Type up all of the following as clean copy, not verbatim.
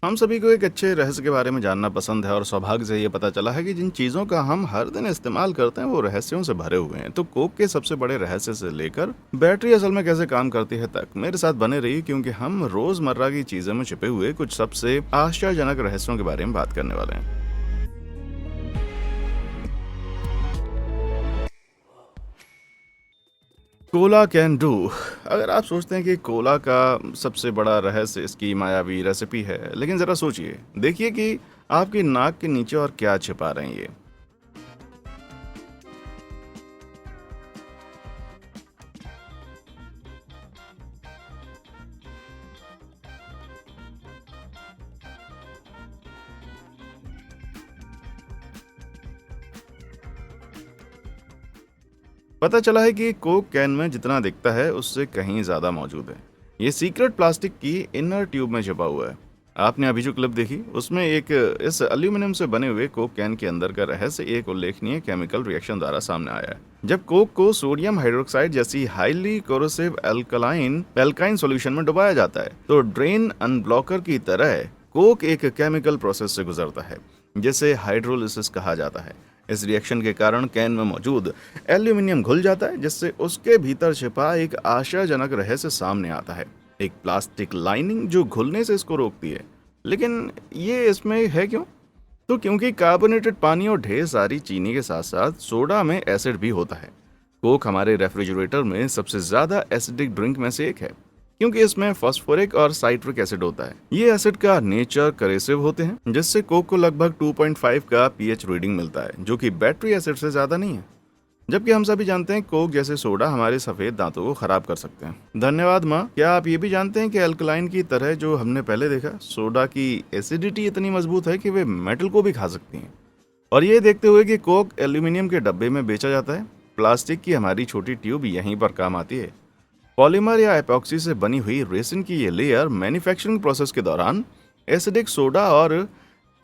हम सभी को एक अच्छे रहस्य के बारे में जानना पसंद है और सौभाग्य से ये पता चला है कि जिन चीज़ों का हम हर दिन इस्तेमाल करते हैं वो रहस्यों से भरे हुए हैं। तो कोक के सबसे बड़े रहस्य से लेकर बैटरी असल में कैसे काम करती है तक मेरे साथ बने रहिए, क्योंकि हम रोजमर्रा की चीज़ों में छिपे हुए कुछ सबसे आश्चर्यजनक रहस्यों के बारे में बात करने वाले हैं। Cola can do. अगर आप सोचते हैं कि कोला का सबसे बड़ा रहस्य इसकी मायावी रेसिपी है, लेकिन ज़रा सोचिए, देखिए कि आपकी नाक के नीचे और क्या छिपा रहे हैं ये। पता चला है कि कोक कैन में जितना दिखता है उससे कहीं ज़्यादा मौजूद है। ये सीक्रेट प्लास्टिक की इनर ट्यूब में छिपा हुआ है। आपने अभी जो क्लिप देखी उसमें एक इस एल्यूमिनियम से बने हुए कोक कैन के अंदर का रहस्य एक उल्लेखनीय केमिकल रिएक्शन द्वारा सामने आया है। जब कोक को सोडियम हाइड्रोक्साइड जैसी highly corrosive alkaline alkyne solution में डुबाया जाता है तो ड्रेन अनब्लॉकर की तरह कोक एक केमिकल प्रोसेस से गुजरता है जिसे हाइड्रोलिसिस कहा जाता है। इस रिएक्शन के कारण कैन में मौजूद एल्यूमिनियम घुल जाता है, जिससे उसके भीतर छिपा एक आशाजनक रहस्य सामने आता है। एक प्लास्टिक लाइनिंग जो घुलने से इसको रोकती है। लेकिन ये इसमें है क्यों? तो क्योंकि कार्बोनेटेड पानी और ढेर सारी चीनी के साथ साथ सोडा में एसिड भी होता है। कोक हमारे रेफ्रिजरेटर में सबसे ज्यादा एसिडिक ड्रिंक में से एक है, क्योंकि इसमें फास्फोरिक और साइट्रिक एसिड होता है। ये एसिड का नेचर करेसिव होते हैं, जिससे कोक को लगभग 2.5 का पीएच रीडिंग मिलता है, जो कि बैटरी एसिड से ज्यादा नहीं है। जबकि हम सभी जानते हैं कोक जैसे सोडा हमारे सफेद दांतों को खराब कर सकते हैं। धन्यवाद माँ। क्या आप ये भी जानते हैं कि अल्कलाइन की तरह जो हमने पहले देखा, सोडा की एसिडिटी इतनी मजबूत है कि वे मेटल को भी खा सकती हैं। और ये देखते हुए कि कोक एल्यूमिनियम के डब्बे में बेचा जाता है, प्लास्टिक की हमारी छोटी ट्यूब यहीं पर काम आती है। पॉलीमर या एपॉक्सी से बनी हुई रेसिन की ये लेयर मैन्युफैक्चरिंग प्रोसेस के दौरान एसिडिक सोडा और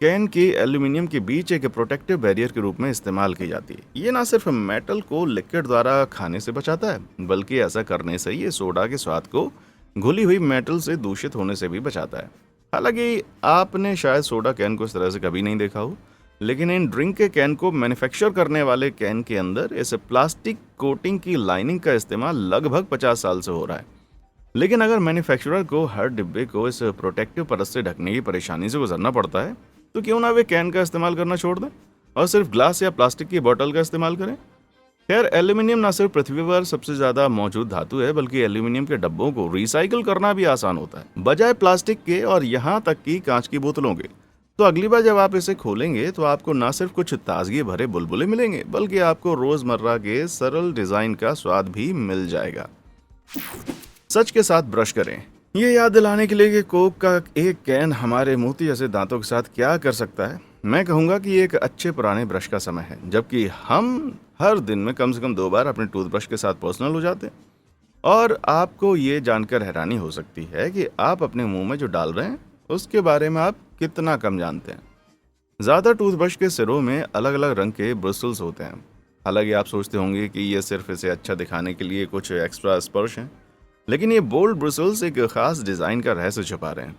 कैन के एल्यूमिनियम के बीच एक प्रोटेक्टिव बैरियर के रूप में इस्तेमाल की जाती है। ये ना सिर्फ मेटल को लिक्विड द्वारा खाने से बचाता है, बल्कि ऐसा करने से ये सोडा के स्वाद को घुली हुई मेटल से दूषित होने से भी बचाता है। हालांकि आपने शायद सोडा कैन को इस तरह से कभी नहीं देखा हो, लेकिन इन ड्रिंक के कैन को मैन्युफैक्चर करने वाले कैन के अंदर इस प्लास्टिक कोटिंग की लाइनिंग का इस्तेमाल लगभग 50 साल से हो रहा है। लेकिन अगर मैन्युफैक्चरर को हर डिब्बे को इस प्रोटेक्टिव परत से ढकने की परेशानी से गुजरना पड़ता है, तो क्यों ना वे कैन का इस्तेमाल करना छोड़ दें और सिर्फ ग्लास या प्लास्टिक की बोतल का इस्तेमाल करें। खैर, एल्यूमिनियम ना सिर्फ पृथ्वी पर सबसे ज्यादा मौजूद धातु है, बल्कि एल्यूमिनियम के डब्बों को रिसाइकिल करना भी आसान होता है, बजाय प्लास्टिक के और यहाँ तक कि कांच की बोतलों के। तो अगली बार जब आप इसे खोलेंगे तो आपको ना सिर्फ कुछ ताजगी भरे बुलबुले मिलेंगे, बल्कि आपको रोजमर्रा के सरल डिजाइन का स्वाद भी मिल जाएगा। सच के साथ ब्रश करें। ये याद दिलाने के लिए कि कोक का एक कैन हमारे मोती जैसे दांतों के साथ क्या कर सकता है, मैं कहूँगा कि ये एक अच्छे पुराने ब्रश का समय है, जबकि हम हर दिन में कम से कम 2 बार अपने टूथब्रश के साथ पर्सनल हो जाते हैं। और आपको ये जानकर हैरानी हो सकती है कि आप अपने मुंह में जो डाल रहे हैं उसके बारे में आप कितना कम जानते हैं। ज़्यादा टूथब्रश के सिरों में अलग अलग रंग के ब्रिसल्स होते हैं। हालांकि आप सोचते होंगे कि ये सिर्फ इसे अच्छा दिखाने के लिए कुछ एक्स्ट्रा स्पर्श हैं, लेकिन ये बोल्ड ब्रिसल्स एक खास डिज़ाइन का रहस्य छुपा रहे हैं।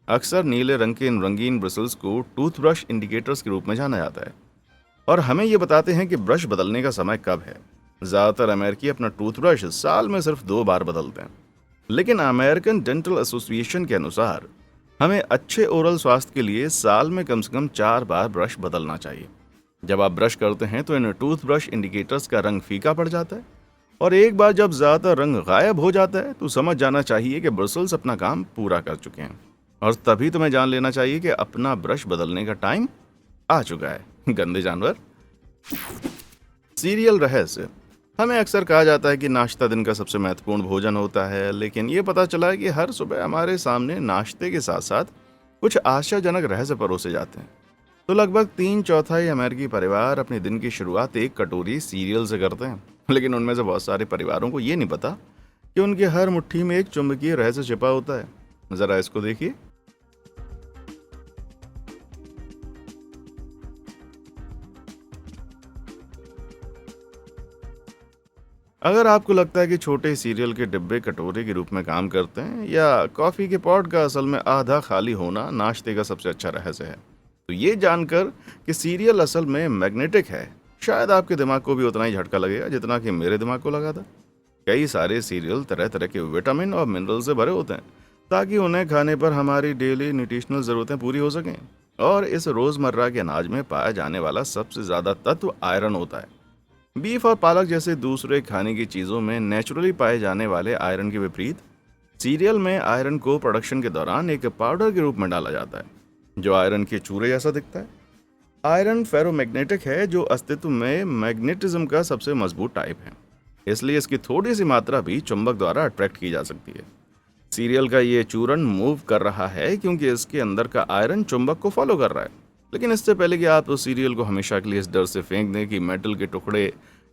अक्सर नीले रंग के इन रंगीन ब्रिसल्स को टूथब्रश इंडिकेटर्स के रूप में जाना जाता है और हमें ये बताते हैं कि ब्रश बदलने का समय कब है। ज़्यादातर अमेरिकी अपना टूथब्रश साल में सिर्फ 2 बार बदलते हैं, लेकिन अमेरिकन डेंटल एसोसिएशन के अनुसार हमें अच्छे ओरल स्वास्थ्य के लिए साल में कम से कम 4 बार ब्रश बदलना चाहिए। जब आप ब्रश करते हैं तो इन टूथब्रश इंडिकेटर्स का रंग फीका पड़ जाता है, और एक बार जब ज़्यादातर रंग गायब हो जाता है तो समझ जाना चाहिए कि ब्रिसल्स अपना काम पूरा कर चुके हैं, और तभी तुम्हें जान लेना चाहिए कि अपना ब्रश बदलने का टाइम आ चुका है। गंदे जानवर। सीरियल रहस्य। हमें अक्सर कहा जाता है कि नाश्ता दिन का सबसे महत्वपूर्ण भोजन होता है, लेकिन ये पता चला है कि हर सुबह हमारे सामने नाश्ते के साथ साथ कुछ आश्चर्यजनक रहस्य परोसे जाते हैं। तो लगभग 3/4 अमेरिकी परिवार अपने दिन की शुरुआत एक कटोरी सीरियल से करते हैं, लेकिन उनमें से बहुत सारे परिवारों को ये नहीं पता कि उनकी हर मुट्ठी में एक चुंबकीय रहस्य छिपा होता है। जरा इसको देखिए। अगर आपको लगता है कि छोटे सीरियल के डिब्बे कटोरे के रूप में काम करते हैं या कॉफ़ी के पॉट का असल में आधा खाली होना नाश्ते का सबसे अच्छा रहस्य है, तो ये जानकर कि सीरियल असल में मैग्नेटिक है, शायद आपके दिमाग को भी उतना ही झटका लगेगा जितना कि मेरे दिमाग को लगा था। कई सारे सीरियल तरह तरह के विटामिन और मिनरल से भरे होते हैं ताकि उन्हें खाने पर हमारी डेली न्यूट्रिशनल ज़रूरतें पूरी हो सकें। और इस रोज़मर्रा के अनाज में पाया जाने वाला सबसे ज़्यादा तत्व आयरन होता है। बीफ और पालक जैसे दूसरे खाने की चीज़ों में नेचुरली पाए जाने वाले आयरन के विपरीत सीरियल में आयरन को प्रोडक्शन के दौरान एक पाउडर के रूप में डाला जाता है जो आयरन के चूरे जैसा दिखता है। आयरन फेरोमैग्नेटिक है जो अस्तित्व में मैग्नेटिज्म का सबसे मजबूत टाइप है, इसलिए इसकी थोड़ी सी मात्रा भी चुंबक द्वारा अट्रैक्ट की जा सकती है। सीरियल का ये चूर्ण मूव कर रहा है क्योंकि इसके अंदर का आयरन चुंबक को फॉलो कर रहा है। लेकिन इससे पहले कि आप उस सीरियल को हमेशा के लिए इस डर से फेंक दें कि मेटल के टुकड़े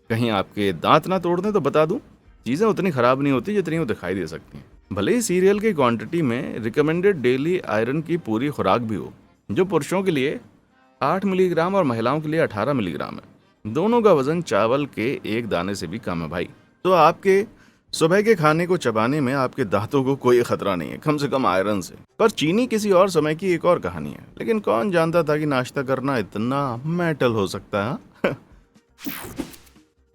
कहीं आपके दांत ना तोड़ दें, तो बता दूं, चीज़ें उतनी ख़राब नहीं होती जितनी वो दिखाई दे सकती हैं। भले ही सीरियल की क्वांटिटी में रिकमेंडेड डेली आयरन की पूरी खुराक भी हो, जो पुरुषों के लिए 8 मिलीग्राम और महिलाओं के लिए 18 मिलीग्राम है। दोनों का वजन चावल के एक दाने से भी कम है भाई। तो आपके सुबह के खाने को चबाने में आपके दांतों को कोई खतरा नहीं है, कम से कम आयरन से। पर चीनी किसी और समय की एक और कहानी है। लेकिन कौन जानता था कि नाश्ता करना इतना मेटल हो सकता है।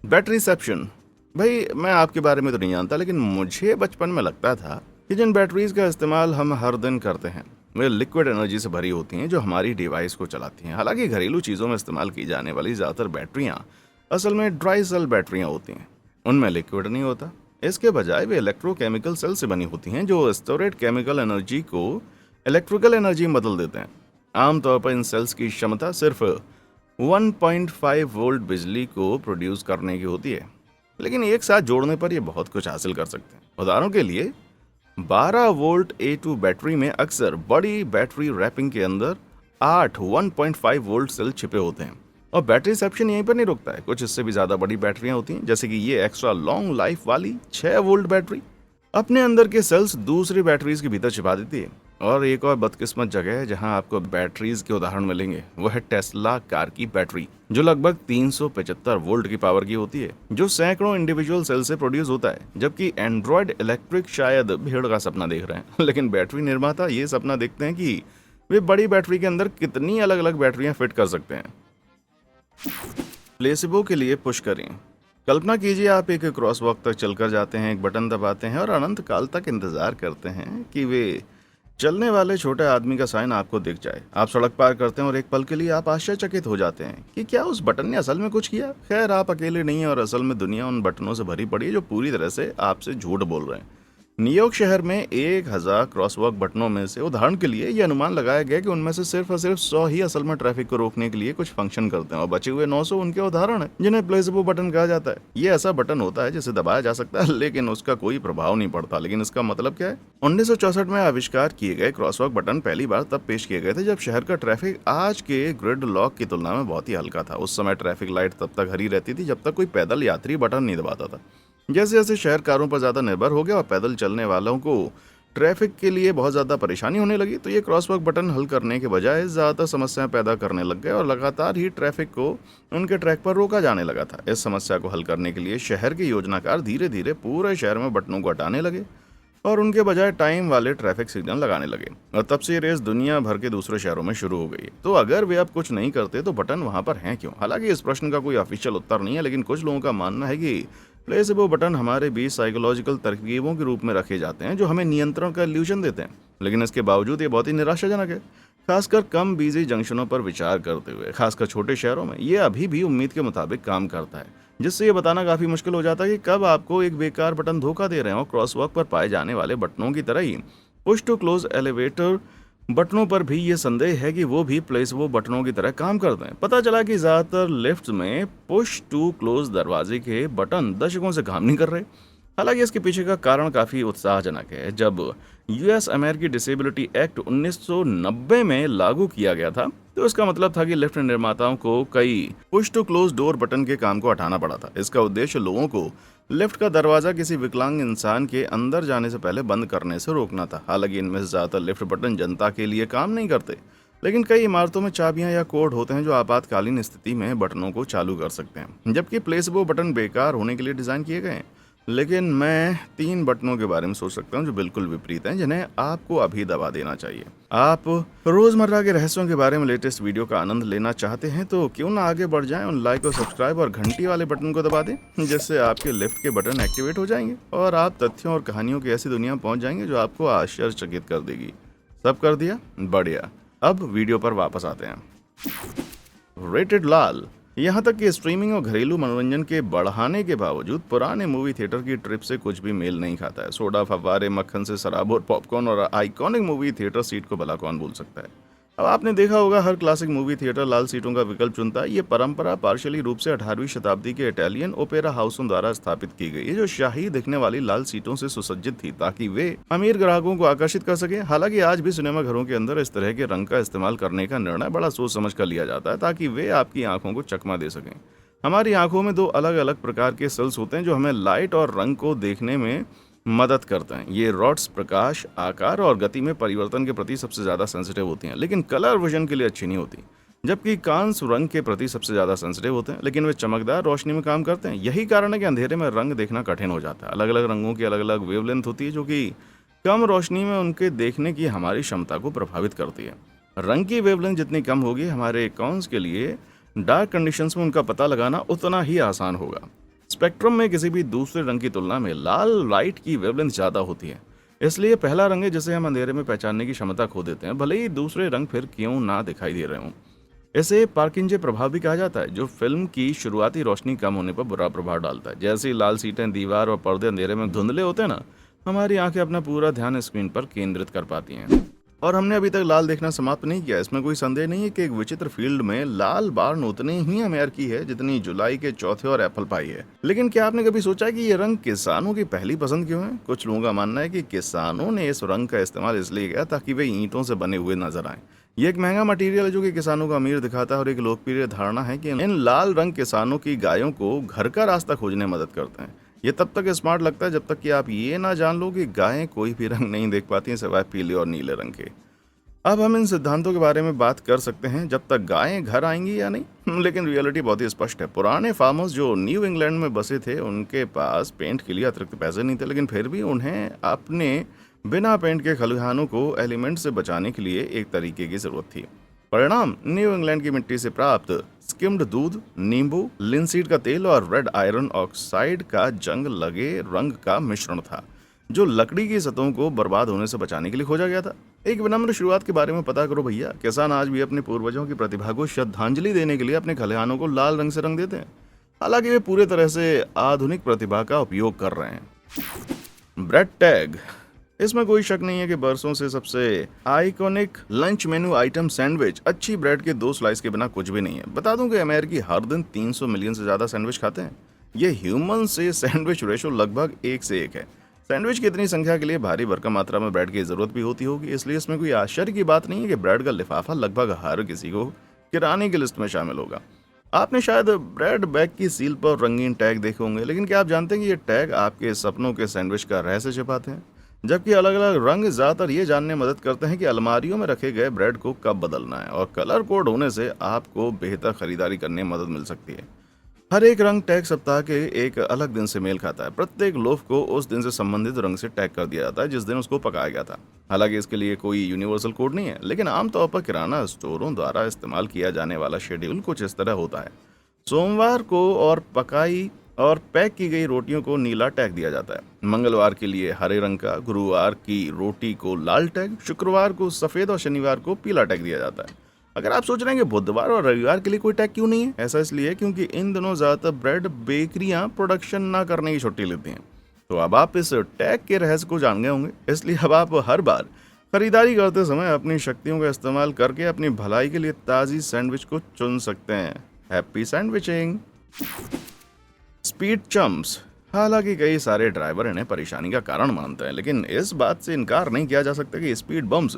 बैटरी सेप्शन। भाई मैं आपके बारे में तो नहीं जानता, लेकिन मुझे बचपन में लगता था कि जिन बैटरीज का इस्तेमाल हम हर दिन करते हैं वे लिक्विड एनर्जी से भरी होती हैं जो हमारी डिवाइस को चलाती हैं। हालांकि घरेलू चीज़ों में इस्तेमाल की जाने वाली ज़्यादातर बैटरियाँ असल में ड्राई सेल बैटरियाँ होती हैं, उनमें लिक्विड नहीं होता। इसके बजाय वे इलेक्ट्रोकेमिकल सेल से बनी होती हैं जो स्टोरेड केमिकल एनर्जी को इलेक्ट्रिकल एनर्जी में बदल देते हैं। आमतौर पर इन सेल्स की क्षमता सिर्फ 1.5 वोल्ट बिजली को प्रोड्यूस करने की होती है, लेकिन एक साथ जोड़ने पर ये बहुत कुछ हासिल कर सकते हैं। उदाहरण के लिए 12 वोल्ट A2 बैटरी में अक्सर बड़ी बैटरी रैपिंग के अंदर 8 1.5 वोल्ट सेल छिपे होते हैं। और बैटरी सेप्शन यहीं पर नहीं रुकता है, कुछ इससे भी ज़्यादा बड़ी बैटरियां होती हैं, जैसे कि ये एक्स्ट्रा लॉन्ग लाइफ वाली 6 वोल्ट बैटरी अपने अंदर के सेल्स दूसरी बैटरीज के भीतर छिपा देती है। और एक और बदकिस्मत जगह है जहां आपको बैटरीज के उदाहरण मिलेंगे, वो है टेस्ला कार की बैटरी, जो लगभग 375 वोल्ट की पावर की होती है, जो सैकड़ों इंडिविजुअल सेल से प्रोड्यूस होता है। जबकि एंड्रॉयड इलेक्ट्रिक शायद भीड़ का सपना देख रहे हैं, लेकिन बैटरी निर्माता ये सपना देखते हैं कि वे बड़ी बैटरी के अंदर कितनी अलग अलग बैटरियां फिट कर सकते हैं। प्लेसिबो के लिए पुश करें। कल्पना कीजिए आप एक क्रॉसवॉक तक चलकर जाते हैं, एक बटन दबाते हैं और अनंत काल तक इंतजार करते हैं कि वे चलने वाले छोटे आदमी का साइन आपको दिख जाए। आप सड़क पार करते हैं और एक पल के लिए आप आश्चर्यचकित हो जाते हैं कि क्या उस बटन ने असल में कुछ किया। खैर, आप अकेले नहीं हैं और असल में दुनिया उन बटनों से भरी पड़ी है जो पूरी तरह से आपसे झूठ बोल रहे हैं। न्यूयॉर्क शहर में 1000 क्रॉसवॉक बटनों में से उदाहरण के लिए यह अनुमान लगाया गया कि उनमें से सिर्फ और सिर्फ 100 ही असल में ट्रैफिक को रोकने के लिए कुछ फंक्शन करते हैं और बचे हुए 900 उनके उदाहरण हैं जिन्हें प्लेसेबो बटन कहा जाता है। ये ऐसा बटन होता है जिसे दबाया जा सकता है लेकिन उसका कोई प्रभाव नहीं पड़ता। लेकिन इसका मतलब क्या है? 1964 में आविष्कार किए गए क्रॉसवॉक बटन पहली बार तब पेश किए गए थे जब शहर का ट्रैफिक आज के ग्रिड लॉक की तुलना में बहुत ही हल्का था। उस समय ट्रैफिक लाइट तब तक हरी रहती थी जब तक कोई पैदल यात्री बटन नहीं दबाता था। जैसे जैसे शहर कारों पर ज़्यादा निर्भर हो गया और पैदल चलने वालों को ट्रैफिक के लिए बहुत ज़्यादा परेशानी होने लगी, तो ये क्रॉसवॉक बटन हल करने के बजाय ज़्यादातर समस्याएं पैदा करने लग गए और लगातार ही ट्रैफिक को उनके ट्रैक पर रोका जाने लगा था। इस समस्या को हल करने के लिए शहर के योजनाकार धीरे धीरे पूरे शहर में बटनों को हटाने लगे और उनके बजाय टाइम वाले ट्रैफिक सिग्नल लगाने लगे। और तब से ये रेस दुनिया भर के दूसरे शहरों में शुरू हो गई। तो अगर वे अब कुछ नहीं करते तो बटन वहाँ पर हैं क्यों? हालांकि इस प्रश्न का कोई ऑफिशियल उत्तर नहीं है, लेकिन कुछ लोगों का मानना है कि प्लेसेबो बटन हमारे बीच साइकोलॉजिकल तरकीबों के रूप में रखे जाते हैं जो हमें नियंत्रण का इल्यूजन देते हैं। लेकिन इसके बावजूद ये बहुत ही निराशाजनक है, खासकर कम बिजी जंक्शनों पर विचार करते हुए। खासकर छोटे शहरों में ये अभी भी उम्मीद के मुताबिक काम करता है, जिससे ये बताना काफ़ी मुश्किल हो जाता है कि कब आपको एक बेकार बटन धोखा दे रहे हैं। और क्रॉसवॉक पर पाए जाने वाले बटनों की तरह ही पुश टू क्लोज एलिवेटर बटनों पर भी ये संदेह है कि वो भी प्लेसेबो बटनों की तरह काम करते हैं। पता चला कि ज़्यादातर लिफ्ट्स में पुश टू क्लोज दरवाजे के बटन दशकों से काम नहीं कर रहे। हालांकि इसके पीछे का कारण काफ़ी उत्साहजनक है। जब यूएस अमेरिकी डिसेबिलिटी एक्ट 1990 में लागू किया गया था तो इसका मतलब था कि लिफ्ट निर्माताओं को कई push to close door button के काम को हटाना पड़ा था। इसका उद्देश्य लोगों को लिफ्ट का दरवाजा किसी विकलांग इंसान के अंदर जाने से पहले बंद करने से रोकना था। हालांकि इनमें से ज़्यादातर लिफ्ट बटन जनता के लिए काम नहीं करते। लेकिन कई इमारतों में चाबियां या कोड होते हैं जो आपातकालीन स्थिति में बटनों को चालू कर सकते हैं, जबकि प्लेसबो बटन बेकार होने के लिए डिज़ाइन किए गए हैं। लेकिन मैं 3 बटनों के बारे में सोच सकता हूं जो बिल्कुल विपरीत हैं, जिन्हें आपको अभी दबा देना चाहिए। आप रोज़मर्रा के रहस्यों के बारे में लेटेस्ट वीडियो का आनंद लेना चाहते हैं तो क्यों ना आगे बढ़ जाएं और लाइक और सब्सक्राइब और घंटी वाले बटन को दबा दें, जिससे आपके लिफ्ट के बटन एक्टिवेट हो जाएंगे और आप तथ्यों और कहानियों की ऐसी दुनिया पहुंच जाएंगे जो आपको आश्चर्यचकित कर देगी। सब कर दिया? बढ़िया। अब वीडियो पर वापस आते हैं। रेटेड लाल। यहाँ तक कि स्ट्रीमिंग और घरेलू मनोरंजन के बढ़ाने के बावजूद पुराने मूवी थिएटर की ट्रिप से कुछ भी मेल नहीं खाता है। सोडा, फव्वारे, मक्खन से शराब और पॉपकॉर्न और आइकॉनिक मूवी थिएटर सीट को भला कौन भूल सकता है। अब आपने देखा होगा हर क्लासिक मूवी थिएटर लाल सीटों का विकल्प चुनता है। ये परंपरा पार्शियली रूप से 18वीं शताब्दी के इटालियन ओपेरा हाउसों द्वारा स्थापित की गई है, जो शाही दिखने वाली लाल सीटों से सुसज्जित थी ताकि वे अमीर ग्राहकों को आकर्षित कर सके। हालांकि आज भी सिनेमा घरों के अंदर इस तरह के रंग का इस्तेमाल करने का निर्णय बड़ा सोच समझ कर लिया जाता है ताकि वे आपकी आंखों को चकमा दे सकें। हमारी आंखों में 2 अलग अलग प्रकार के सेल्स होते हैं जो हमें लाइट और रंग को देखने में मदद करते हैं। ये रॉड्स प्रकाश, आकार और गति में परिवर्तन के प्रति सबसे ज़्यादा सेंसिटिव होती हैं, लेकिन कलर विजन के लिए अच्छी नहीं होती। जबकि कांस रंग के प्रति सबसे ज़्यादा सेंसिटिव होते हैं, लेकिन वे चमकदार रोशनी में काम करते हैं। यही कारण है कि अंधेरे में रंग देखना कठिन हो जाता है। अलग अलग रंगों की अलग अलग वेवलेंथ होती है, जो कि कम रोशनी में उनके देखने की हमारी क्षमता को प्रभावित करती है। रंग की वेवलेंथ जितनी कम होगी, हमारे कॉन्स के लिए डार्क कंडीशंस में उनका पता लगाना उतना ही आसान होगा। स्पेक्ट्रम में किसी भी दूसरे रंग की तुलना में लाल लाइट की वेवलेंथ ज़्यादा होती है, इसलिए पहला रंग है जिसे हम अंधेरे में पहचानने की क्षमता खो देते हैं, भले ही दूसरे रंग फिर क्यों ना दिखाई दे रहे हों। इसे पार्किंजे प्रभाव भी कहा जाता है, जो फिल्म की शुरुआती रोशनी कम होने पर बुरा प्रभाव डालता है। जैसे ही लाल सीटें, दीवार और पर्दे अंधेरे में धुंधले होते हैं ना, हमारी आंखें अपना पूरा ध्यान स्क्रीन पर केंद्रित कर पाती हैं। और हमने अभी तक लाल देखना समाप्त नहीं किया। इसमें कोई संदेह नहीं है कि एक विचित्र फील्ड में लाल बार्न उतनी ही अमेरिकी है जितनी जुलाई के चौथे और एप्पल पाई है। लेकिन क्या आपने कभी सोचा कि ये रंग किसानों की पहली पसंद क्यों है? कुछ लोगों का मानना है कि किसानों ने इस रंग का इस्तेमाल इसलिए किया ताकि वे ईंटों से बने हुए नजर आए। ये एक महंगा मटेरियल है जो कि किसानों को अमीर दिखाता है, और एक लोकप्रिय धारणा है कि इन लाल रंग किसानों की गायों को घर का रास्ता खोजने में मदद करते हैं। ये तब तक स्मार्ट लगता है जब तक कि आप ये ना जान लो कि गायें कोई भी रंग नहीं देख पाती हैं सिवाय पीले और नीले रंग के। अब हम इन सिद्धांतों के बारे में बात कर सकते हैं जब तक गायें घर आएंगी या नहीं, लेकिन रियलिटी बहुत ही स्पष्ट है। पुराने फार्मर्स जो न्यू इंग्लैंड में बसे थे, उनके पास पेंट के लिए अतिरिक्त पैसे नहीं थे, लेकिन फिर भी उन्हें अपने बिना पेंट के खलिहानों को एलिमेंट से बचाने के लिए एक तरीके की जरूरत थी। परिणाम न्यू इंग्लैंड की मिट्टी से प्राप्त स्किम्ड दूध, नींबू, लिनसीड का तेल और रेड आयरन ऑक्साइड का जंग लगे रंग का मिश्रण था, जो लकड़ी की सतहों को बर्बाद होने से बचाने के लिए खोजा गया था। एक विनम्र शुरुआत के बारे में पता करो भैया। किसान आज भी अपने पूर्वजों की प्रतिभा को श्रद्धांजलि देने के लिए अपने खलिहानों को लाल रंग से रंग देते हैं, हालांकि वे पूरे तरह से आधुनिक प्रतिभा का उपयोग कर रहे हैं। Bread tag. इसमें कोई शक नहीं है कि बरसों से सबसे iconic lunch menu item sandwich, अच्छी ब्रेड के 2 स्लाइस के बिना कुछ भी नहीं है। बता दूं कि अमेरिकी हर दिन 300 मिलियन से ज्यादा सैंडविच खाते हैं। ये ह्यूमन से सैंडविच रेशो लगभग 1 से 1 है। सैंडविच की इतनी संख्या के लिए भारी भरकम मात्रा में ब्रेड की जरूरत भी होती होगी, इसलिए इसमें कोई आश्चर्य की बात नहीं है कि ब्रेड का लिफाफा लगभग हर किसी को किराने की लिस्ट में शामिल होगा। आपने शायद ब्रेड बैग की सील पर रंगीन टैग देखे होंगे, लेकिन क्या आप जानते हैं कि ये टैग आपके सपनों के सैंडविच का रहस्य छिपाते हैं? जबकि अलग अलग रंग ज्यादातर ये जानने में मदद करते हैं कि अलमारियों में रखे गए ब्रेड को कब बदलना है, और कलर कोड होने से आपको बेहतर खरीदारी करने में मदद मिल सकती है। हर एक रंग टैग सप्ताह के एक अलग दिन से मेल खाता है। प्रत्येक लोफ को उस दिन से संबंधित रंग से टैग कर दिया जाता है जिस दिन उसको पकाया गया था। हालांकि इसके लिए कोई यूनिवर्सल कोड नहीं है, लेकिन आमतौर पर किराना स्टोरों द्वारा इस्तेमाल किया जाने वाला शेड्यूल कुछ इस तरह होता है। सोमवार को और पकाई और पैक की गई रोटियों को नीला टैग दिया जाता है। मंगलवार के लिए हरे रंग का, गुरुवार की रोटी को लाल टैग, शुक्रवार को सफेद और शनिवार को पीला टैग दिया जाता है। अगर आप सोच रहे हैं कि बुधवार और रविवार के लिए कोई टैग क्यों नहीं है, ऐसा इसलिए क्योंकि इन दिनों ज्यादातर ब्रेड बेकरियां प्रोडक्शन ना करने की छुट्टी लेती हैं। तो अब आप इस टैग के रहस्य को जान गए होंगे, इसलिए अब आप हर बार खरीदारी करते समय अपनी शक्तियों का इस्तेमाल करके अपनी भलाई के लिए ताज़ी सैंडविच को चुन सकते हैं। Happy sandwiching. स्पीड चम्प्स। हालांकि कई सारे ड्राइवर इन्हें परेशानी का कारण मानते हैं, लेकिन इस बात से इनकार नहीं किया जा सकता कि स्पीड बम्प्स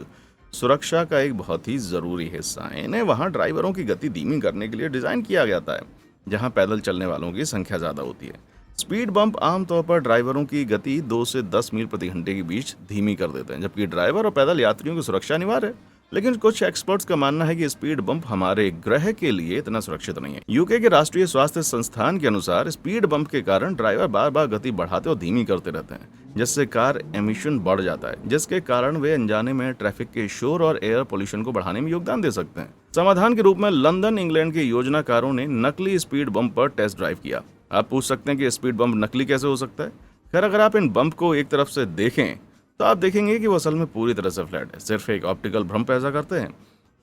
सुरक्षा का एक बहुत ही ज़रूरी हिस्सा है। इन्हें वहाँ ड्राइवरों की गति धीमी करने के लिए डिज़ाइन किया जाता है जहाँ पैदल चलने वालों की संख्या ज़्यादा होती है। स्पीड बम्प आमतौर पर ड्राइवरों की गति 2 से 10 मील प्रति घंटे के बीच धीमी कर देते हैं, जबकि ड्राइवर और पैदल यात्रियों की सुरक्षा अनिवार्य है। लेकिन कुछ एक्सपर्ट्स का मानना है कि स्पीड बम्प हमारे ग्रह के लिए इतना सुरक्षित नहीं है। यूके के राष्ट्रीय स्वास्थ्य संस्थान के अनुसार स्पीड बम्प के कारण ड्राइवर बार बार गति बढ़ाते और धीमी करते रहते हैं, जिससे कार एमिशन बढ़ जाता है, जिसके कारण वे अनजाने में ट्रैफिक के शोर और एयर पोल्यूशन को बढ़ाने में योगदान दे सकते हैं। समाधान के रूप में लंदन इंग्लैंड के योजनाकारों ने नकली स्पीड बम्प पर टेस्ट ड्राइव किया। आप पूछ सकते हैं कि स्पीड बम्प नकली कैसे हो सकता है। खैर, अगर आप इन बम्प को एक तरफ से देखें तो आप देखेंगे कि वो असल में पूरी तरह से फ्लैट है, सिर्फ एक ऑप्टिकल भ्रम पैदा करते हैं।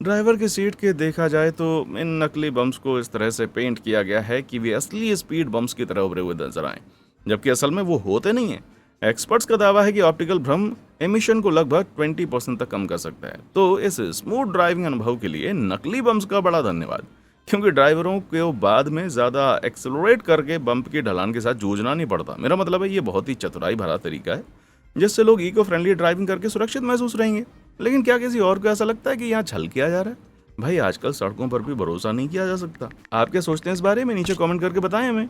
ड्राइवर की सीट के देखा जाए तो इन नकली बम्प्स को इस तरह से पेंट किया गया है कि वे असली स्पीड बम्प्स की तरह उभरे हुए नजर आए, जबकि असल में वो होते नहीं हैं। एक्सपर्ट्स का दावा है कि ऑप्टिकल भ्रम एमिशन को लगभग 20% तक कम कर सकता है। तो इस स्मूथ ड्राइविंग अनुभव के लिए नकली बम्प्स का बड़ा धन्यवाद, क्योंकि ड्राइवरों को बाद में ज्यादा एक्सेलरेट करके बम्प की ढलान के साथ जूझना नहीं पड़ता। मेरा मतलब है, ये बहुत ही चतुराई भरा तरीका है जिससे लोग इको फ्रेंडली ड्राइविंग करके सुरक्षित महसूस रहेंगे। लेकिन क्या किसी और को ऐसा लगता है कि यहाँ छल किया जा रहा है? भाई, आजकल सड़कों पर भी भरोसा नहीं किया जा सकता। आप क्या सोचते हैं इस बारे में? नीचे कमेंट करके बताएं हमें।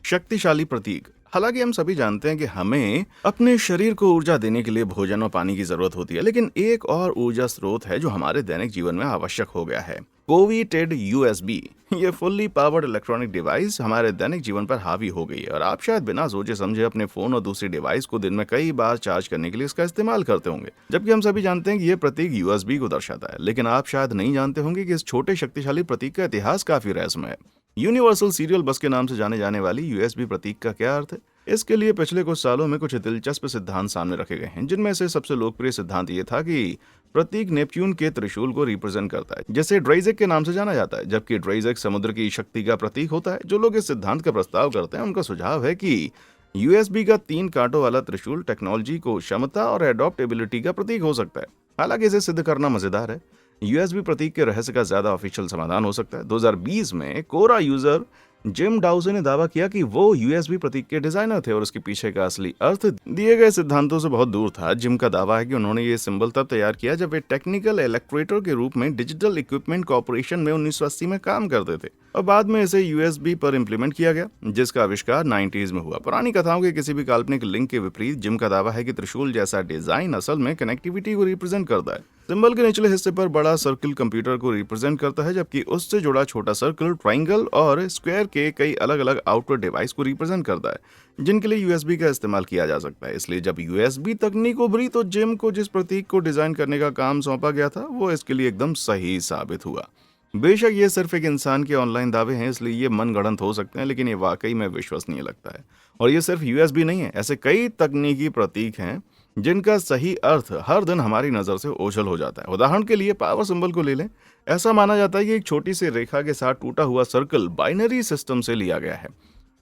शक्तिशाली प्रतीक। हालांकि हम सभी जानते हैं कि हमें अपने शरीर को ऊर्जा देने के लिए भोजन और पानी की जरूरत होती है, लेकिन एक और ऊर्जा स्रोत है जो हमारे दैनिक जीवन में आवश्यक हो गया है, कोवीटेड यूएसबी। ये फुल्ली पावर्ड इलेक्ट्रॉनिक डिवाइस हमारे दैनिक जीवन पर हावी हो गई है और आप शायद बिना सोचे समझे अपने फोन और दूसरी डिवाइस को दिन में कई बार चार्ज करने के लिए इसका इस्तेमाल करते होंगे। जबकि हम सभी जानते हैं कि ये प्रतीक यूएसबी को दर्शाता है, लेकिन आप शायद नहीं जानते होंगे कि इस छोटे शक्तिशाली प्रतीक का इतिहास काफी रहस्यमय है। यूनिवर्सल सीरियल बस के नाम से जाने जाने वाली यूएसबी प्रतीक का क्या अर्थ है? इसके लिए पिछले कुछ सालों में कुछ दिलचस्प सिद्धांत सामने रखे गए हैं, जिनमें से सबसे लोकप्रिय सिद्धांत ये था कि प्रतीक नेपच्यून के त्रिशूल को रिप्रेजेंट करता है, जिसे ड्रेइजेक के नाम से जाना जाता है। जबकि ड्रेइजेक समुद्र की शक्ति का प्रतीक होता है। जो लोग इस सिद्धांत का प्रस्ताव करते हैं उनका सुझाव है कि यूएसबी का 3 कांटों वाला त्रिशूल टेक्नोलॉजी को क्षमता और एडॉप्टेबिलिटी का प्रतीक हो सकता है। हालांकि इसे सिद्ध करना मजेदार है। यूएसबी प्रतीक के रहस्य का ज्यादा ऑफिशियल समाधान हो सकता है। 2020 में कोरा यूजर जिम डाउसे ने दावा किया कि वो यूएसबी प्रतीक के डिजाइनर थे और उसके पीछे का असली अर्थ दिए गए सिद्धांतों से बहुत दूर था। जिम का दावा है कि उन्होंने ये सिंबल तब तैयार किया जब वे टेक्निकल इलेक्ट्रेटर के रूप में डिजिटल इक्विपमेंट कॉर्पोरेशन में 1980 में काम करते थे और बाद में इसे यूएसबी पर इम्प्लीमेंट किया गया, जिसका आविष्कार 90s में हुआ। पुरानी कथाओं के किसी भी काल्पनिक लिंक के विपरीत जिम का दावा है कि त्रिशूल जैसा डिजाइन असल में कनेक्टिविटी को रिप्रेजेंट करता है। सिंबल के निचले हिस्से पर बड़ा सर्कल कंप्यूटर को रिप्रेजेंट करता है, जबकि उससे जुड़ा छोटा सर्कल ट्राइंगल और स्क्वायर के कई अलग अलग आउटपुट डिवाइस को रिप्रेजेंट करता है, जिनके लिए यूएसबी का इस्तेमाल किया जा सकता है। इसलिए जब यूएसबी तकनीक उभरी तो जिम को जिस प्रतीक को डिजाइन करने का काम सौंपा गया था वो इसके लिए एकदम सही साबित हुआ। बेशक ये सिर्फ एक इंसान के ऑनलाइन दावे हैं, इसलिए ये मनगढ़ंत हो सकते हैं, लेकिन ये वाकई में विश्वसनीय लगता है। और ये सिर्फ यूएसबी नहीं है, ऐसे कई तकनीकी प्रतीक हैं जिनका सही अर्थ हर दिन हमारी नजर से ओझल हो जाता है। उदाहरण के लिए पावर सिंबल को ले लें। ऐसा माना जाता है कि एक छोटी सी रेखा के साथ टूटा हुआ सर्कल बाइनरी सिस्टम से लिया गया है,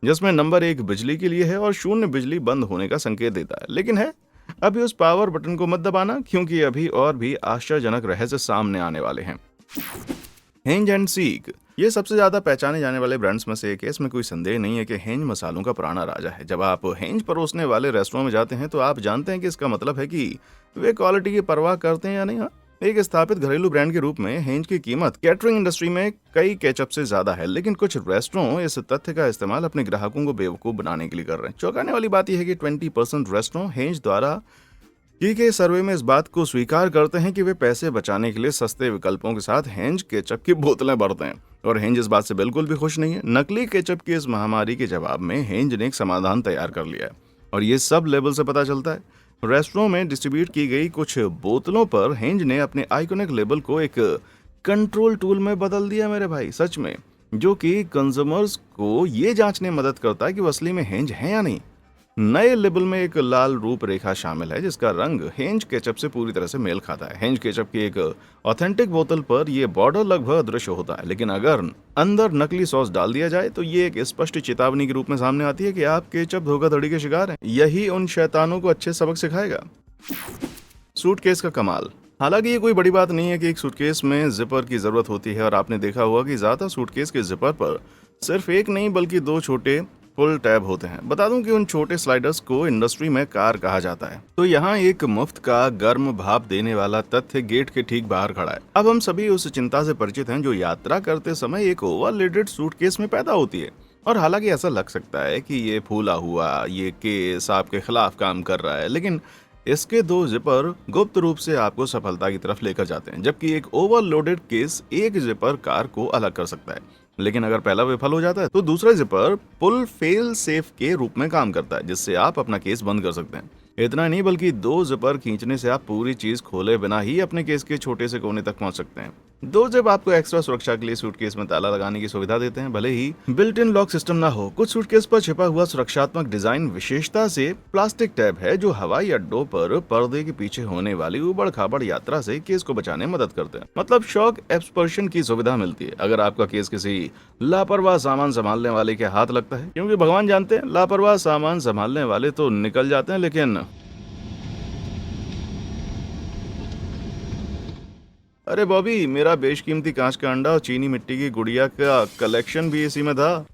जिसमें नंबर 1 बिजली के लिए है और 0 बिजली बंद होने का संकेत देता है। लेकिन है, अभी उस पावर बटन को मत दबाना, क्योंकि अभी और भी आश्चर्यजनक रहस्य सामने आने वाले हैं। हेंज एंड सीक, ये सबसे ज्यादा पहचाने जाने वाले ब्रांड्स में से एक है। इसमें कोई संदेह नहीं है कि हेंज मसालों का पुराना राजा है। जब आप हेंज परोसने वाले रेस्टोरेंट में जाते हैं तो आप जानते हैं कि इसका मतलब है कि वे क्वालिटी की परवाह करते हैं या नहीं। एक स्थापित घरेलू ब्रांड के रूप में हेंज की कीमत कैटरिंग इंडस्ट्री में कई केचप से ज्यादा है, लेकिन कुछ रेस्टोरेंट इस तथ्य का इस्तेमाल अपने ग्राहकों को बेवकूफ बनाने के लिए कर रहे हैं। चौंकाने वाली बात यह है कि 20% रेस्टोरेंट हेंज द्वारा की के सर्वे में इस बात को स्वीकार करते हैं कि वे पैसे बचाने के लिए सस्ते विकल्पों के साथ हेंज केचप की बोतलें भरते हैं, और हेंज इस बात से बिल्कुल भी खुश नहीं है। नकली केचप की इस महामारी के जवाब में हेंज ने एक समाधान तैयार कर लिया है, और ये सब लेबल से पता चलता है। रेस्टोरेंट में डिस्ट्रीब्यूट की गई कुछ बोतलों पर हेंज ने अपने आइकॉनिक लेबल को एक कंट्रोल टूल में बदल दिया मेरे भाई, सच में, जो कि कंज्यूमर्स को ये जांचने में मदद करता है कि वो असली में हेंज है या नहीं। नए लेबल में एक लाल रूपरेखा शामिल है जिसका रंग हेंज केचप से पूरी तरह से मेल खाता है। हेंज केचप की एक ऑथेंटिक बोतल पर यह बॉर्डर लगभग अदृश्य होता है, लेकिन अगर अंदर नकली सॉस डाल दिया जाए तो ये एक स्पष्ट चेतावनी के रूप में सामने आती है कि आप केचप धोखाधड़ी के शिकार हैं। यही उन शैतानों को अच्छे सबक सिखाएगा। सूटकेस का कमाल। हालांकि ये कोई बड़ी बात नहीं है कि एक सूटकेस में जिपर की जरूरत होती है, और आपने देखा होगा कि ज्यादा सूटकेस के जिपर पर सिर्फ एक नहीं बल्कि 2 छोटे फुल टैब होते हैं। बता दूं कि उन छोटे स्लाइडर्स को इंडस्ट्री में कार कहा जाता है। तो यहाँ एक मुफ्त का गर्म भाप देने वाला तथ्य गेट के ठीक बाहर खड़ा है। अब हम सभी उस चिंता से परिचित हैं जो यात्रा करते समय एक ओवरलोडेड सूटकेस में पैदा होती है। और हालांकि ऐसा लग सकता है कि ये फूला हुआ ये केस आपके खिलाफ काम कर रहा है, लेकिन इसके दो जिपर गुप्त रूप से आपको सफलता की तरफ लेकर जाते हैं, जबकि एक ओवरलोडेड केस एक जिपर कार को अलग कर सकता है। लेकिन अगर पहला विफल हो जाता है तो दूसरा जिपर पुल फेल सेफ के रूप में काम करता है, जिससे आप अपना केस बंद कर सकते हैं। इतना नहीं, बल्कि दो जिपर खींचने से आप पूरी चीज खोले बिना ही अपने केस के छोटे से कोने तक पहुंच सकते हैं। दो जिप आपको एक्स्ट्रा सुरक्षा के लिए सूटकेस में ताला लगाने की सुविधा देते हैं, भले ही बिल्ट इन लॉक सिस्टम ना हो। कुछ सूटकेस पर छिपा हुआ सुरक्षात्मक डिजाइन विशेषता से प्लास्टिक टैब है, जो हवाई अड्डों पर पर्दे के पीछे होने वाली उबड़ खाबड़ यात्रा से केस को बचाने में मदद करते हैं। मतलब शॉक एब्सपर्शन की सुविधा मिलती है अगर आपका केस किसी लापरवाह सामान संभालने वाले के हाथ लगता है, क्योंकि भगवान जानते हैं लापरवाह सामान संभालने वाले तो निकल जाते हैं, लेकिन अरे बॉबी, मेरा बेशकीमती कांच का अंडा और चीनी मिट्टी की गुड़िया का कलेक्शन भी इसी में था।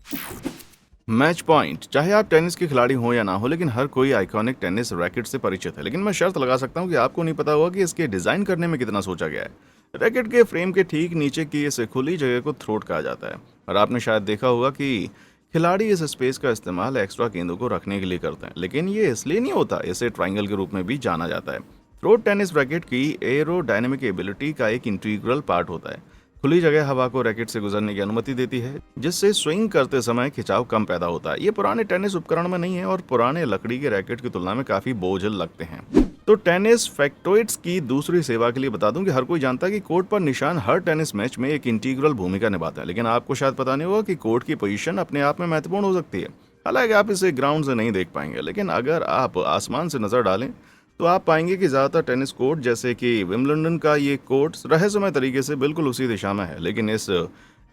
Match point. चाहे आप टेनिस के खिलाड़ी हो या ना हो, लेकिन हर कोई आइकॉनिक टेनिस रैकेट से परिचित है। लेकिन मैं शर्त लगा सकता हूँ कि आपको नहीं पता होगा कि इसके डिजाइन करने में कितना सोचा गया है। रैकेट के फ्रेम के ठीक नीचे की इस खुली जगह को थ्रोट कहा जाता है, और आपने शायद देखा होगा कि खिलाड़ी इस स्पेस का इस्तेमाल एक्स्ट्रा गेंदों को रखने के लिए करते हैं। लेकिन ये इसलिए नहीं होता, इसे ट्राइंगल के रूप में भी जाना जाता है। थ्रोट टेनिस रैकेट की एरोडायनेमिक एबिलिटी का एक इंटीग्रल पार्ट होता है। खुली जगह हवा को रैकेट से गुजरने की अनुमति देती है, जिससे स्विंग करते समय खिंचाव कम पैदा होता है। ये पुराने टेनिस उपकरण में नहीं है और पुराने लकड़ी के रैकेट की तुलना में काफी बोझिल लगते हैं। तो टेनिस फैक्टोइड्स की दूसरी सेवा के लिए बता दूं कि हर कोई जानता है कि कोर्ट पर निशान हर टेनिस मैच में एक इंटीग्रल भूमिका निभाता है। लेकिन आपको शायद पता नहीं होगा कि कोर्ट की पोजीशन अपने आप में महत्वपूर्ण हो सकती है। हालांकि आप इसे ग्राउंड से नहीं देख पाएंगे, लेकिन अगर आप आसमान से नजर डालें तो आप पाएंगे कि ज्यादातर टेनिस कोर्ट, जैसे कि विंबलडन का ये कोर्ट, रहस्यमय तरीके से बिल्कुल उसी दिशा में है। लेकिन इस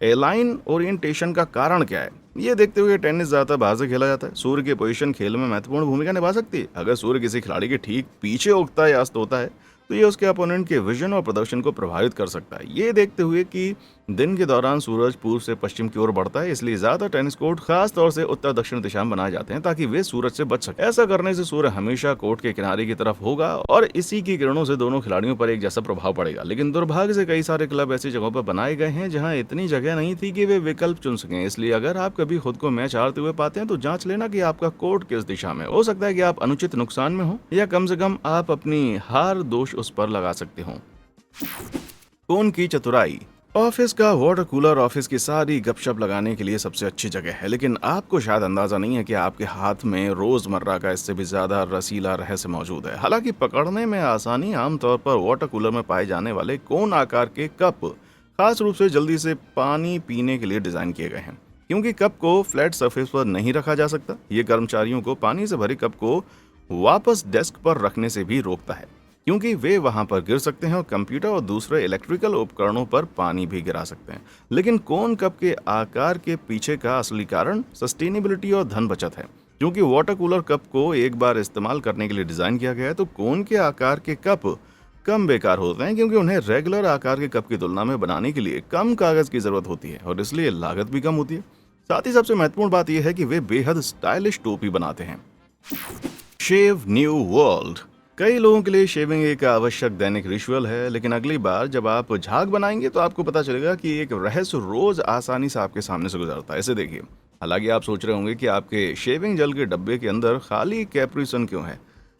एलाइन ओरिएंटेशन का कारण क्या है, ये देखते हुए टेनिस ज्यादातर बाहर से खेला जाता है। सूर्य की पोजीशन खेल में महत्वपूर्ण भूमिका निभा सकती है। अगर सूर्य किसी खिलाड़ी के ठीक पीछे उगता या अस्त होता है तो ये उसके अपोनेंट के विजन और प्रदर्शन को प्रभावित कर सकता है। ये देखते हुए कि दिन के दौरान सूरज पूर्व से पश्चिम की ओर बढ़ता है, इसलिए ज्यादातर टेनिस कोर्ट खास तौर से उत्तर दक्षिण दिशा में बनाए जाते हैं ताकि वे सूरज से बच सके। ऐसा करने से सूर्य हमेशा कोर्ट के किनारे की तरफ होगा और इसी की किरणों से दोनों खिलाड़ियों पर एक जैसा प्रभाव पड़ेगा। लेकिन दुर्भाग्य से कई सारे क्लब ऐसी जगहों पर बनाए गए हैं जहां इतनी जगह नहीं थी कि वे विकल्प चुन सकें। इसलिए अगर आप कभी खुद को मैच हारते हुए पाते हैं तो जांच लेना कि आपका कोर्ट किस दिशा में। हो सकता है कि आप अनुचित नुकसान में हो, या कम से कम आप अपनी हार दोष उस पर लगा सकते हो। कौन की चतुराई। ऑफिस का वाटर कूलर ऑफिस की सारी गपशप लगाने के लिए सबसे अच्छी जगह है, लेकिन आपको शायद अंदाजा नहीं है कि आपके हाथ में रोजमर्रा का इससे भी ज्यादा रसीला रहस्य मौजूद है। हालांकि पकड़ने में आसानी आमतौर पर वाटर कूलर में पाए जाने वाले कोन आकार के कप खास रूप से जल्दी से पानी पीने के लिए डिजाइन किए गए हैं। क्योंकि कप को फ्लैट सरफेस पर नहीं रखा जा सकता, ये कर्मचारियों को पानी से भरे कप को वापस डेस्क पर रखने से भी रोकता है, क्योंकि वे वहां पर गिर सकते हैं और कंप्यूटर और दूसरे इलेक्ट्रिकल उपकरणों पर पानी भी गिरा सकते हैं। लेकिन कोन कप के आकार के पीछे का असली कारण सस्टेनेबिलिटी और धन बचत है। क्योंकि वाटर कूलर कप को एक बार इस्तेमाल करने के लिए डिजाइन किया गया है, तो कोन के आकार के कप कम बेकार होते हैं, क्योंकि उन्हें रेगुलर आकार के कप की तुलना में बनाने के लिए कम कागज की जरूरत होती है और इसलिए लागत भी कम होती है। साथ ही सबसे महत्वपूर्ण बात यह है कि वे बेहद स्टाइलिश टोपी बनाते हैं। शेव न्यू वर्ल्ड। कई लोगों के लिए शेविंग एक आवश्यक दैनिक रिचुअल है, लेकिन अगली बार जब आप झाग बनाएंगे तो आपको पता चलेगा कि एक रहस्य रोज आसानी से आपके सामने से गुजरता है। इसे देखिए। हालांकि आप सोच रहे होंगे कि आपके शेविंग जेल के डब्बे के अंदर खाली कैप्रिसन क्यों है।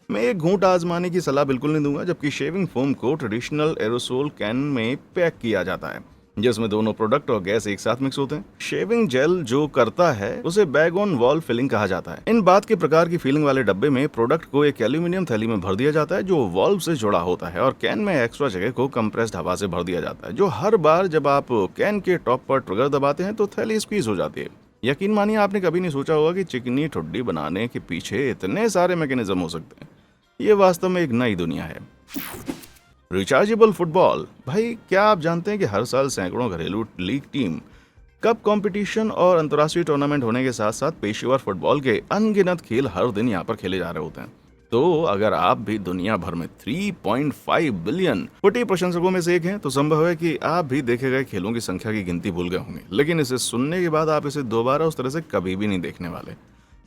मैं एक घूंट आजमाने की सलाह बिल्कुल नहीं दूंगा, जबकि शेविंग फोम को ट्रेडिशनल एरोसोल कैन में पैक किया जाता है, जिसमें दोनों प्रोडक्ट और गैस एक साथ मिक्स होते हैं। शेविंग जेल जो करता है उसे बैग ऑन वॉल फिलिंग कहा जाता है। इन बात के प्रकार की फीलिंग वाले डब्बे में प्रोडक्ट को एक एल्यूमिनियम थैली में भर दिया जाता है जो वॉल्व से जुड़ा होता है, और कैन में एक्स्ट्रा जगह को कंप्रेस्ड हवा से भर दिया जाता है, जो हर बार जब आप कैन के टॉप पर ट्रिगर दबाते हैं तो थैली स्क्वीज हो जाती है। यकीन मानिए, आपने कभी नहीं सोचा होगा कि चिकनी ठुड्डी बनाने के पीछे इतने सारे मैकेनिज्म हो सकते हैं। ये वास्तव में एक नई दुनिया है। Rechargeable football. भाई, क्या आप जानते हैं कि हर साल सैकड़ों घरेलू लीग टीम, कप कंपटीशन और अंतर्राष्ट्रीय टूर्नामेंट होने के साथ साथ पेशेवर फुटबॉल के अनगिनत खेल हर दिन यहाँ पर खेले जा रहे होते हैं। तो अगर आप भी दुनिया भर में 3.5 बिलियन फुटी प्रशंसकों में से एक हैं, तो संभव है कि आप भी देखे गए खेलों की संख्या की गिनती भूल गए होंगे। लेकिन इसे सुनने के बाद आप इसे दोबारा उस तरह से कभी भी नहीं देखने वाले।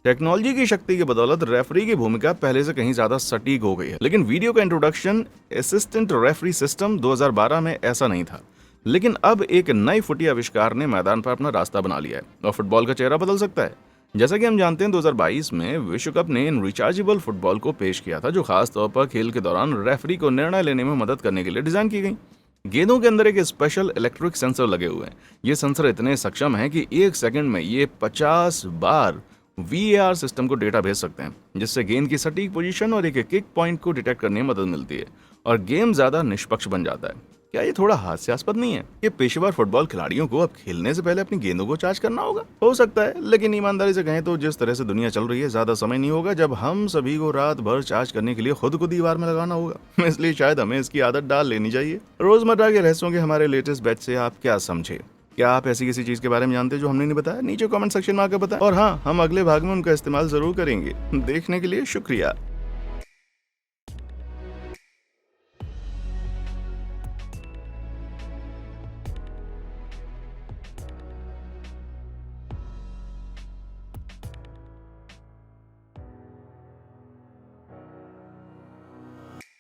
टेक्नोलॉजी की शक्ति की बदौलत रेफरी की भूमिका पहले से कहीं ज्यादा सटीक हो गई है। लेकिन वीडियो का इंट्रोडक्शन असिस्टेंट रेफरी सिस्टम 2012 में ऐसा नहीं था। लेकिन अब एक नई फुटी आविष्कार ने मैदान पर अपना रास्ता बना लिया है और फुटबॉल का चेहरा बदल सकता है। जैसा कि हम जानते हैं 2022 में विश्व कप ने इन रिचार्जेबल फुटबॉल को पेश किया था, जो खास तौर पर खेल के दौरान रेफरी को निर्णय लेने में मदद करने के लिए डिजाइन की गई। गेंदों के अंदर एक स्पेशल इलेक्ट्रिक सेंसर लगे हुए हैं। ये सेंसर इतने सक्षम हैं कि 1 सेकंड में ये 50 बार वीएआर सिस्टम को डेटा भेज सकते हैं, जिससे गेंद की सटीक पोजीशन और एक किक पॉइंट को डिटेक्ट करने में मदद मिलती है और गेम ज्यादा निष्पक्ष बन जाता है। क्या ये थोड़ा हास्यास्पद नहीं है? ये पेशेवर फुटबॉल खिलाड़ियों को अब खेलने से पहले अपनी गेंदों को चार्ज करना होगा? हो सकता है, लेकिन ईमानदारी से कहें तो जिस तरह से दुनिया चल रही है, ज्यादा समय नहीं होगा जब हम सभी को रात भर चार्ज करने के लिए खुद को दीवार में लगाना होगा। इसलिए शायद हमें इसकी आदत डाल लेनी चाहिए। रोजमर्रा के रहस्यों के हमारे लेटेस्ट बैच से आप क्या समझे? क्या आप ऐसी किसी चीज के बारे में जानते हैं जो हमने नहीं बताया? नीचे कमेंट सेक्शन में आकर बताएं। और हाँ, हम अगले भाग में उनका इस्तेमाल जरूर करेंगे। देखने के लिए शुक्रिया।